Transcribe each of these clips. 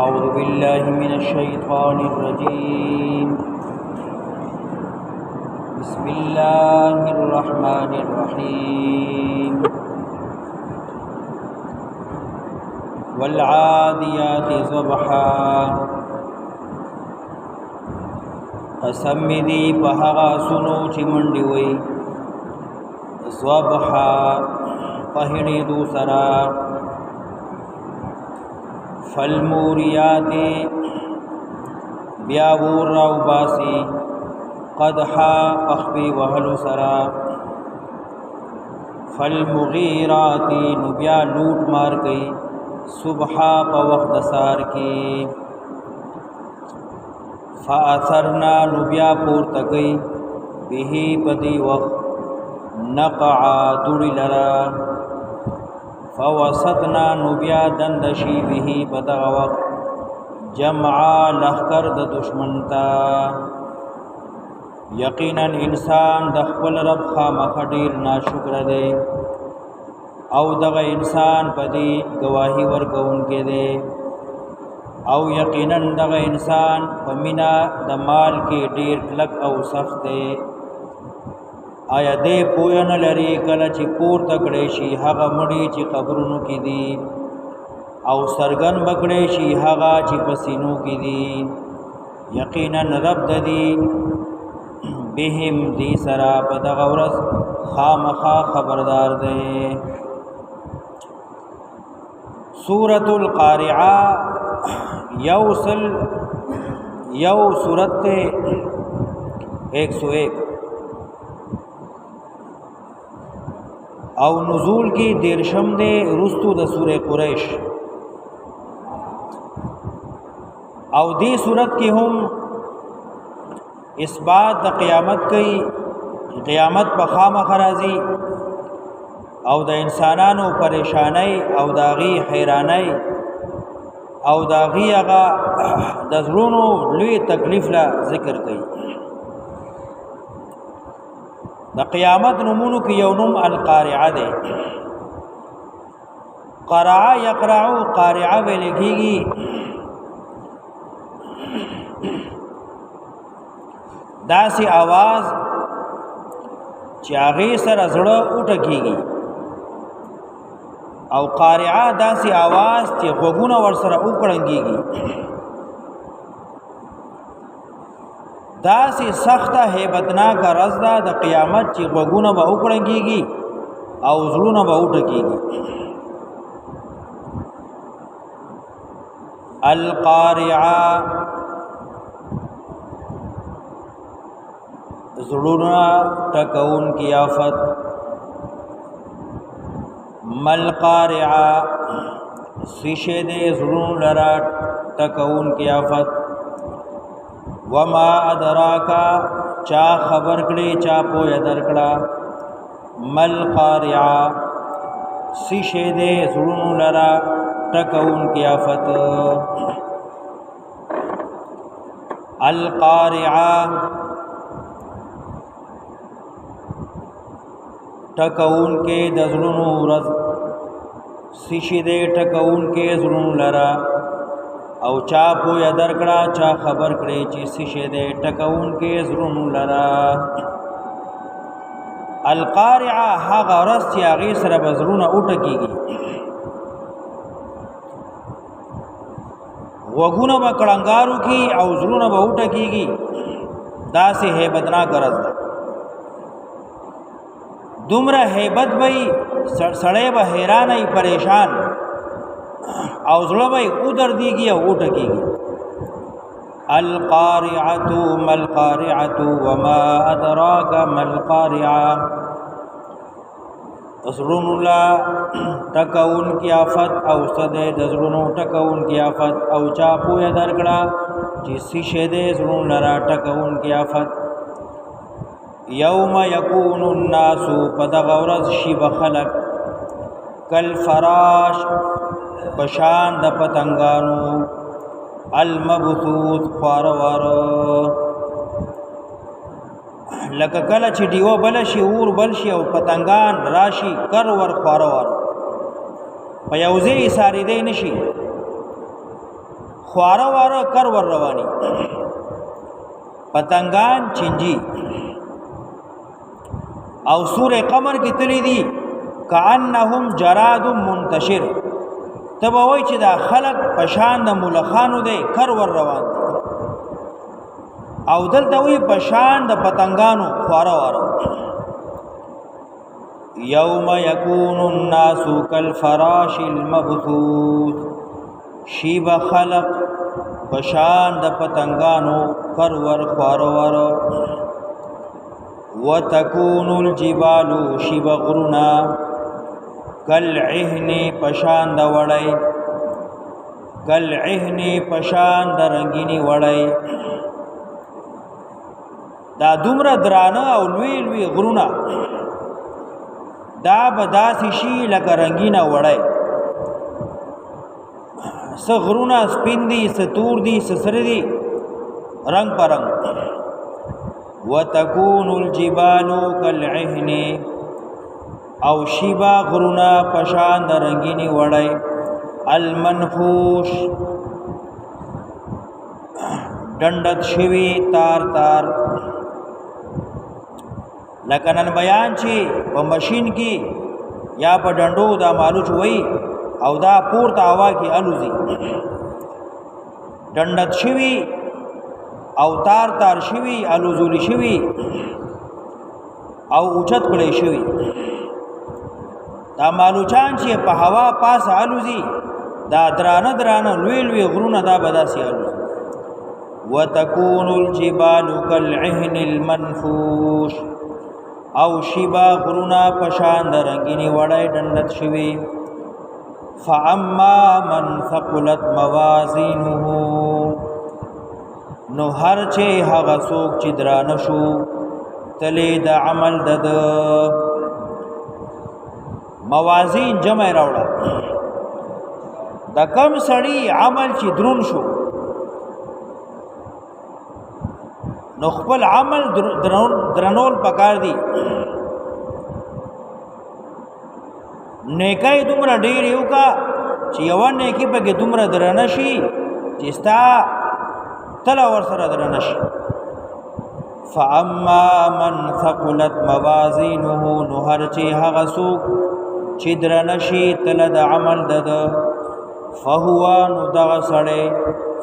أعوذ بالله من الشيطان الرجيم. بسم الله الرحمن الرحيم. والعاديات ضبحا. قسم می دی په هغه سونو چې منډې وي ضبحا په هډېدو سره. فالموریات بیا ور راو باسی قدحا اخبی وحلو سرا. فالمغیرات نو بیا لوٹ مار گئی صبحا پا وقت سار کی. فاثرنا نو بیا پورتا گئی بہی پدی وقت نقعا دوڑی لرا. فوسطنا نبیا دندشی به بدغ وقت جمعا لخکر د دشمن تا. یقینا انسان د خپل رب خامخ ډیر ناشکر دی او دغه انسان پدی گواہی ورکوونکی دی او یقینا دغه انسان په مینا د مال کې ډیر کلک او سخت دی. آیا دې پوه نه لري کله چې پورته کړی شي هغه مړي چې قبرونو کې دي او سرګن بکړی شي هغه چې په سینو کې دي. یقینا رب د دې بهم دې سره په دغه ورځ خامخا خبردار دی. سورۃ القارعہ یو سورت 101 او نزول کی دیرشم دے رستو د سورہ قریش. او دی صورت کی هم اثبات د قیامت کی قیامت په خامخ راځي او د انسانانو پریشانی او داغي حیرانی او داغي هغه د زړونو لوی تکلیف لا ذکر کوي. د قیامت نمونو کې یو نوم القارعه ده. قرعه یقرعو قارعه ویل کېږي. داسې आवाज چې هغه سره زړه وټکېږي او قارعه داسې आवाज چې غوږونه ور سره وکړنګيږي. داسې سخته هیبتناک ورځ ده د قیامت چې غوږونه به وکړنګيږي او زړونه به وټکېږي. القارعه زړونه ټکون کی آفت. مل قارعه سیشه دې زړونو لرا ټکون کی آفت. وما ادراکا چا خبر کړي چا پوهه درکړه. مل قارعه سیشه دې زړونو لرا ټکون کی آفت. القارعه ټکون کې د زړونو ورځ سیشه دې ټکون کې زړونو لرا او چا پوهه درکړه چا خبر کړي چې سیشه دې ټکون کې زړونو لرا. القارعه هغه ورځ چې هغه سره به زړونه وټکېږي غوږونه به کړنګارو کې او زړونه به وټکېږي. داسې هیبتناک ورځ ده. دومره هیبت وي سړی به حیران ای پریشان او زړه به ودردېږي او وټکېږي. القارعة ما القارعة وما أدراك ما القارعة. زړونو لا ټکون کی آفت او صدې د زړونو ټکون کی آفت او چا پوهه درکړه چې سیشه دې زړونو لرا ټکون کی آفت. یوم یکون الناس پدغه ورځ شي به خلق کالفراش پشان د پتنګانو المبثوث خوارور. لکه کله چې دیو بل شي اور بل شي او پتنګان راشي کر ور خوارور په یوځای ساری دی نشي خواره واره کر ور رواني پتنګان چنجي او سوره قمر کې تللی دي کأنهم جراد منتشر تبه وای چې دا خلق پشان د ملخانو دی کر ور روان دي او دلته وی پشان د پتنګانو خواره واره یوم یکون الناس کالفراش المبثوث شیب خلق پشان د پتنګانو کرور خوارور وتكون الجبال شیب غرنا کالعهن پشان د وړی کالعهن پشان د رنگینی وړی دا دومره درانه او لوی لوی غرونه دا بداسي شي لکه رنگینه وړی س غرونه سپین دي س تور دي س سره دي رنگ پرنګ وتكون الجبال كالعهن او شیبا غرونه پشان د رنگینی وړی المنفوش ډندت شوی تار تار لکه نن بیان چې په ماشین کې یا په ډندو دا مالو چوي او دا پورته هوا کې الوزي ډندت شوی او تار تار شوی الوزول شوی او اوچت کړي شوی دا مالوچان چې په هوا پاس الوزي دا درانه درانه لوی لوی غرونه دا بداسي الوزي وتكون الجبال كالعهن المنفوش او شیبا غرونا پشان د رنگینی وړای ډندت شوی فاما من ثقلت موازینه نو هر چې هغه څوک چې درانه شو تلې د عمل د موازین جمع راوړه د کم سړی عمل چې درون شو نو خپل عمل درنول پکار دی نیکای دومره ډیر یو کا چې یو نیکی پکې دومره درنه شي چې ستا تلا ور سره درنه شي فاما من ثقلت موازینه نو هر چې هغه څوک چې درنه شي تل د عمل د فهو نو دغه سړی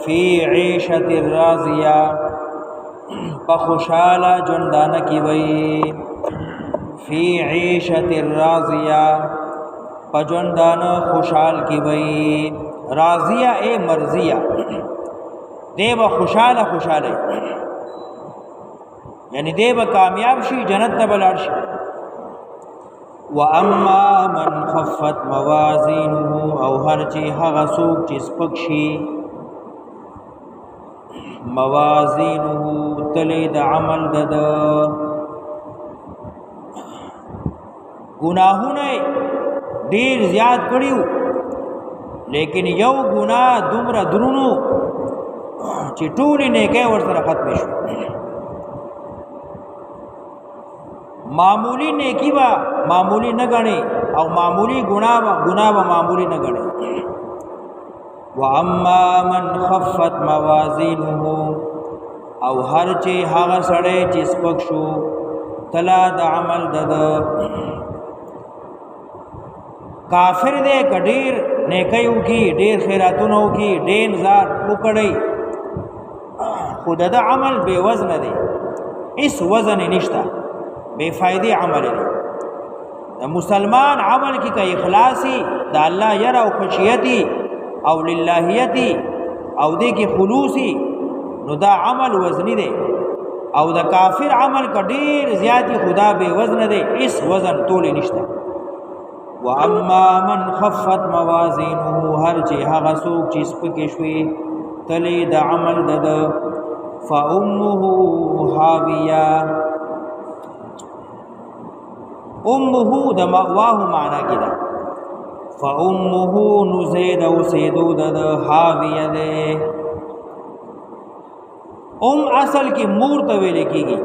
فی عیشة راضیه په خوشاله ژوندانه کې وي فی عیشة راضیه په ژوندانه خوشحال کې وي راضیه ای مرضیه دی به خوشاله خوشاله یعنی دی به کامیاب شي جنت ته بلاړ شي واما من خفت موازینه او هر چې هغه څوک چې سپک شي موازینه تلی د عمل د گناهونه ډیر زیات کړیو لیکن یو ګناه دومره درونو چې ټول نیکه ور سره ختم شو معمولی نیکی با معمولی نه غني او معمولی ګناه با معمولی نه غني واما من خفت موازینه او هر چې هغه سړی چې سپک شو تلا د عمل د کافر دې کډیر نیکیو کی ډیر خیراتونو کی ډیر زار وکړي خود د عمل بے وزن دی اس وزن نشتا بے فائدې عمل دی د مسلمان عمل کی کا اخلاصي د الله یرا او خشیتی او للهیتی او دې کې خلوصي نو دا عمل وزنی دی او د کافر عمل کډیر زیاتی خدا بے وزن دی اس وزن طول نشتا واما من خفت موازینه هر چې هغه څوک چې سپکې شوي تلې د عمل د فامه هاویه امه د مأواه معنا کې ده فامه نزيد او سیدو د هاویه ده اصل کې مور ته ویل کېږي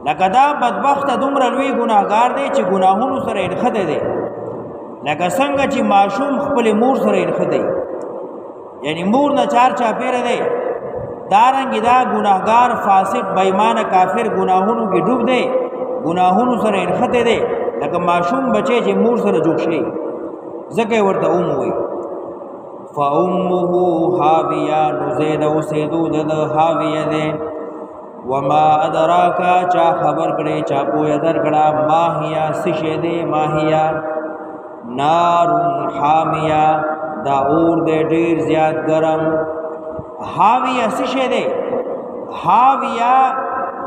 لکه دا بدبخت دومره لوی ګناهګار دی چې ګناهونو سره انخته دی لکه څنګه چې معشوم خپل مور سره انخته یعنی مور نه چار چاپیره دی دارنګ دا ګناهګار فاسق بېمانه کافر ګناهونو کې ډوب دی ګناهونو سره انخته دی لکه معصوم بچی چې مور سره جوړ شي ځکه ورته وایي فامه هاویه نو زید اوسېدو د هاویه دی وما ادراکا چا خبر کړي چا پوهه درکړه ماهیا سشه دی ماهیا نار حامیه دا اور دی ډیر زیات ګرم حاویه سشه دی حاویه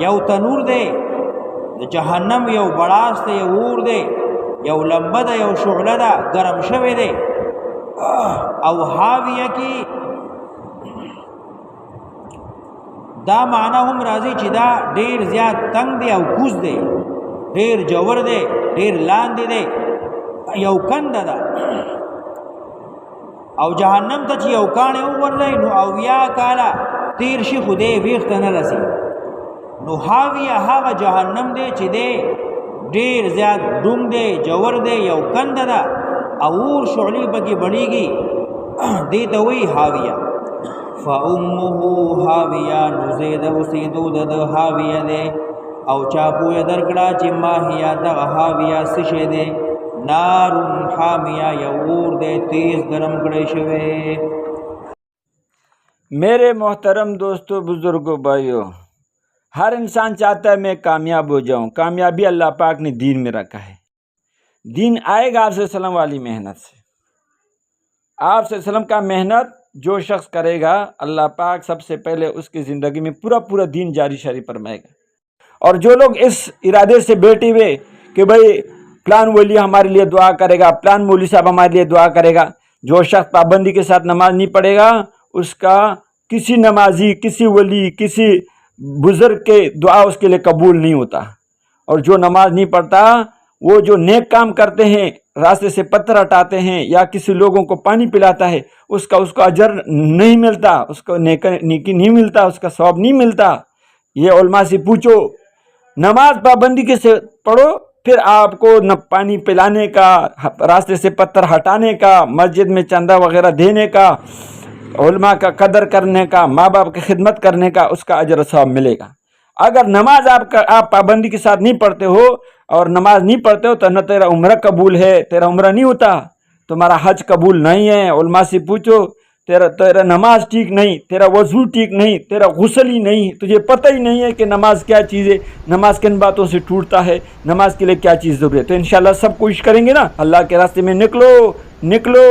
یو تنور دی د جهنم یو بڑاس دی یو اور دی یو لمبه ده یو شعله ده ګرم شوی دی او حاویه کی دا معنی هم راځي چې دا ډیر زیات تنگ دی او کوز دی ډیر جوور دی ډیر لاندې دی یو کنده ده او جهنم ته چې یو کاڼی وورځي نو اویا کاله تیر شي خو دی ویښته نه رسي نو حاویه هغه جهنم دی چې دی ډیر زیات ډونګ دی جوور دی یو کنده ده او اور شعلی پکې بڼیږي دې ته وایي حاویه فامه هاویه نو زید اوسېدو د هاویه دی او چا پوهه درکړه چې ماهیه دغه هاویه څه شی دی نار حامیه یو اور دی تیز گرم کړی شوی मेरे मोहतरम दोस्तों बुजुर्गों भाइयों हर इंसान चाहता है मैं कामयाब हो जाऊं कामयाबी अल्लाह पाक ने दीन में रखा है दीन आएगा आप सल्लम वाली मेहनत से आप सल्लम का मेहनत जो शख्स करेगा अल्लाह पाक सबसे पहले उसकी ज़िंदगी में पूरा दीन जारी शरी फरमाएगा और जो लोग इस इरादे से बैठे हुए कि भाई प्लान वली हमारे लिए दुआ करेगा प्लान मौली साहब हमारे लिए दुआ करेगा जो शख्स पाबंदी के साथ नमाज नहीं पढ़ेगा उसका किसी नमाजी किसी वली किसी बुज़ुर्ग के दुआ उसके लिए कबूल नहीं होता और जो नमाज नहीं पढ़ता वो जो नेक काम करते हैं रास्ते से पत्थर हटाते हैं या किसी लोगों को पानी पिलाता है उसका अजर नहीं मिलता उसको नेकी नहीं मिलता उसका सवाब नहीं मिलता ये उलमा से पूछो नमाज पाबंदी के से पढ़ो फिर आपको न पानी पिलाने का रास्ते से पत्थर हटाने का मस्जिद में चंदा वगैरह देने का उलमा का कदर करने का माँ बाप की खिदमत करने का उसका अजर सवाब मिलेगा अगर नमाज आप पाबंदी के साथ नहीं पढ़ते हो और नमाज नहीं पढ़ते हो तो न तेरा उम्र कबूल है तेरा उम्र नहीं होता तुम्हारा हज कबूल नहीं है उलमा से पूछो तेरा नमाज ठीक नहीं तेरा वज़ू ठीक नहीं तेरा गुस्ल ही नहीं तुझे पता ही नहीं है कि नमाज क्या चीज़ है नमाज किन बातों से टूटता है नमाज के लिए क्या चीज़ ज़रूरी है तो इंशाल्लाह सब कोशिश करेंगे ना अल्लाह के रास्ते में निकलो